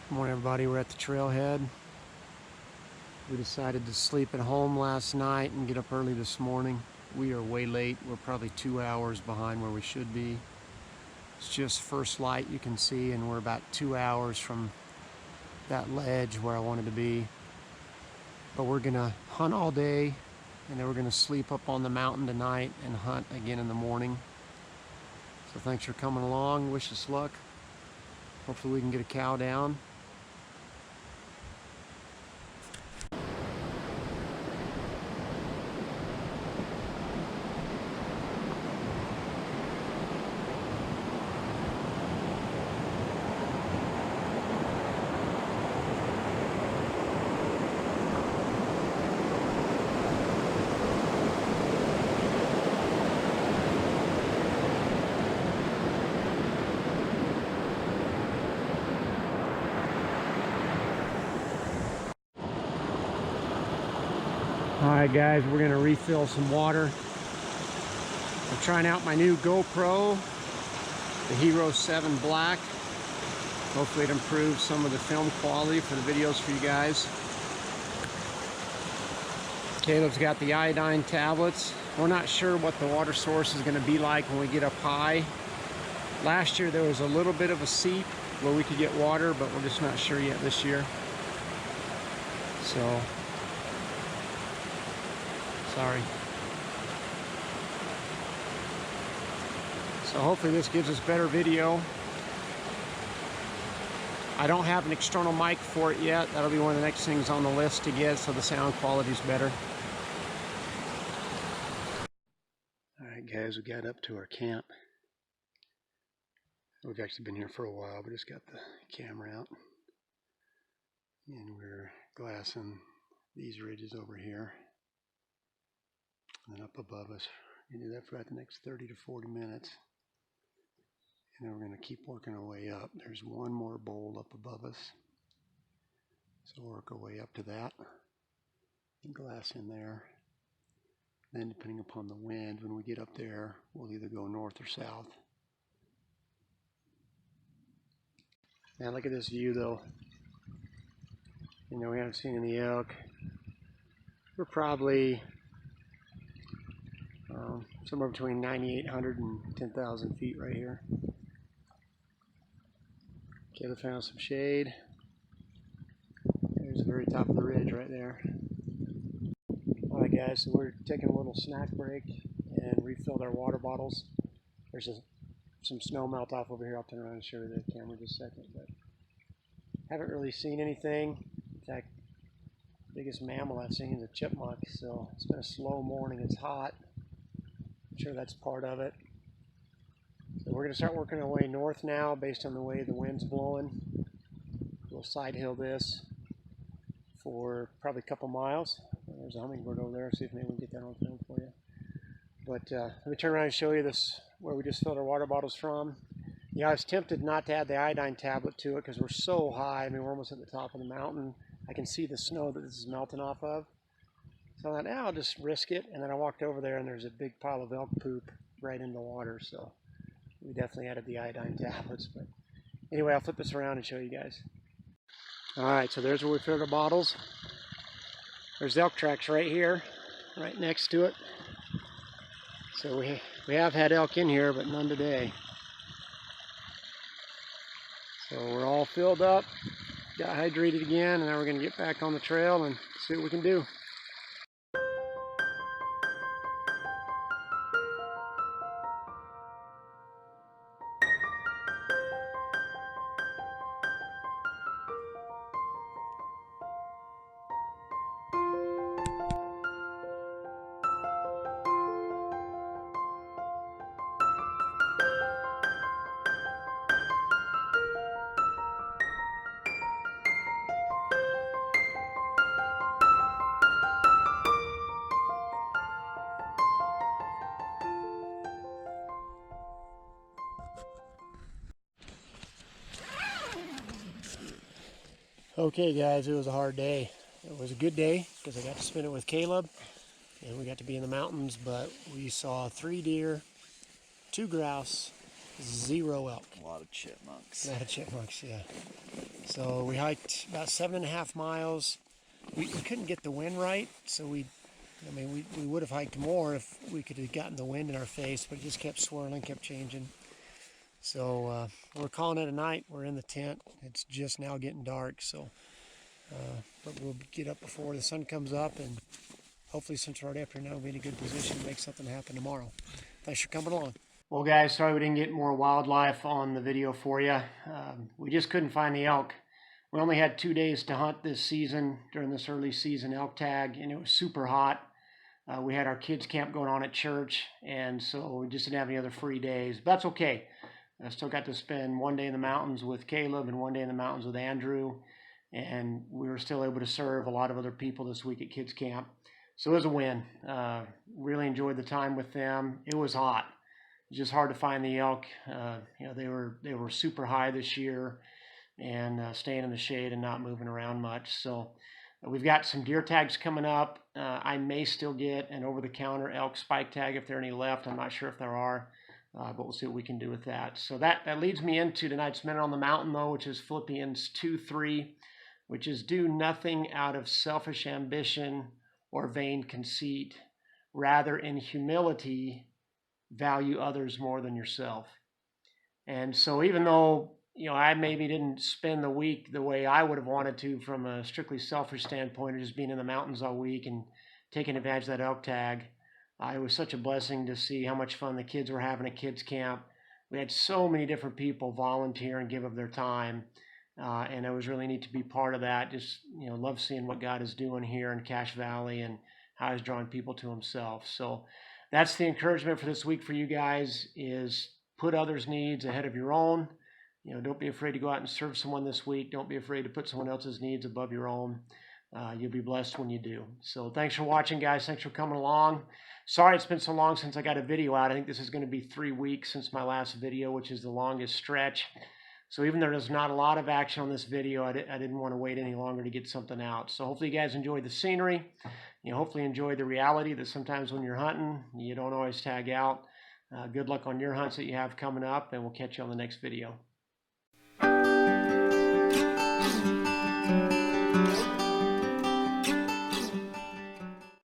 Good morning, everybody. We're at the trailhead. We decided to sleep at home last night and get up early this morning. We are way late. We're probably 2 hours behind where we should be. It's just first light, you can see, and we're about 2 hours from that ledge where I wanted to be. But we're gonna hunt all day, and then we're gonna sleep up on the mountain tonight and hunt again in the morning. So thanks for coming along. Wish us luck. Hopefully we can get a cow down. Alright guys, we're going to refill some water. I'm trying out my new GoPro, the Hero 7 Black. Hopefully it improves some of the film quality for the videos for you guys. Caleb's got the iodine tablets. We're not sure what the water source is going to be like when we get up high. Last year there was a little bit of a seep where we could get water, but we're just not sure yet this year. So sorry. So hopefully this gives us better video. I don't have an external mic for it yet. That'll be one of the next things on the list to get, so the sound quality is better. All right guys, we got up to our camp. We've actually been here for a while, but just got the camera out. And we're glassing these ridges over here. And then up above us, we do that for about the next 30 to 40 minutes. And then we're going to keep working our way up. There's one more bowl up above us. So we'll work our way up to that. And glass in there. Then depending upon the wind, when we get up there, we'll either go north or south. Now look at this view though. You know, we haven't seen any elk. We're probably somewhere between 9,800 and 10,000 feet right here. Caleb found some shade. There's the very top of the ridge right there. Alright guys, so we're taking a little snack break and refilled our water bottles. There's some snow melt off over here. I'll turn around and show you the camera just a second. But haven't really seen anything. In fact, the biggest mammal I've seen is a chipmunk. So it's been a slow morning. It's hot. I'm sure that's part of it. So we're going to start working our way north now based on the way the wind's blowing. We'll side hill this for probably a couple miles. There's a hummingbird over there. See if maybe we can get that on film for you. But let me turn around and show you this, where we just filled our water bottles from. Yeah, I was tempted not to add the iodine tablet to it because we're so high. I mean, we're almost at the top of the mountain. I can see the snow that this is melting off of. So I thought, I'll just risk it. And then I walked over there and there's a big pile of elk poop right in the water. So we definitely added the iodine tablets. But anyway, I'll flip this around and show you guys. All right, so there's where we filled our bottles. There's elk tracks right here, right next to it. So we have had elk in here, but none today. So we're all filled up, got hydrated again, and now we're going to get back on the trail and see what we can do. Okay guys, it was a hard day. It was a good day because I got to spend it with Caleb and we got to be in the mountains, but we saw 3 deer, 2 grouse, 0 elk. A lot of chipmunks. A lot of chipmunks, yeah. So we hiked about 7.5 miles. We couldn't get the wind right, so we would have hiked more if we could have gotten the wind in our face, but it just kept swirling, kept changing. So we're calling it a night. We're in the tent. It's just now getting dark, so but we'll get up before the sun comes up, and hopefully since we're right after now, we'll be in a good position to make something happen tomorrow. Thanks for coming along. Well, guys, sorry we didn't get more wildlife on the video for you. We just couldn't find the elk. We only had 2 days to hunt this season during this early season elk tag, and it was super hot. We had our kids camp going on at church, and so we just didn't have any other free days. But that's okay. I still got to spend 1 day in the mountains with Caleb and 1 day in the mountains with Andrew, and we were still able to serve a lot of other people this week at kids camp. So it was a win. Really enjoyed the time with them. It was hot. It was just hard to find the elk. They were super high this year, and staying in the shade and not moving around much. So we've got some deer tags coming up. I may still get an over-the-counter elk spike tag if there are any left. I'm not sure if there are, but we'll see what we can do with that. So that leads me into tonight's Minute on the Mountain, though, which is Philippians 2:3, which is do nothing out of selfish ambition or vain conceit. Rather, in humility, value others more than yourself. And so even though I maybe didn't spend the week the way I would have wanted to from a strictly selfish standpoint, of just being in the mountains all week and taking advantage of that elk tag, it was such a blessing to see how much fun the kids were having at kids camp. We had so many different people volunteer and give of their time, and it was really neat to be part of that. Just love seeing what God is doing here in Cache Valley and how He's drawing people to Himself. So that's the encouragement for this week for you guys: is put others' needs ahead of your own. Don't be afraid to go out and serve someone this week. Don't be afraid to put someone else's needs above your own. You'll be blessed when you do. So thanks for watching, guys. Thanks for coming along. Sorry it's been so long since I got a video out. I think this is going to be 3 weeks since my last video, which is the longest stretch. So even though there's not a lot of action on this video, I didn't want to wait any longer to get something out. So hopefully you guys enjoyed the scenery. Hopefully enjoy the reality that sometimes when you're hunting, you don't always tag out. Good luck on your hunts that you have coming up, and we'll catch you on the next video.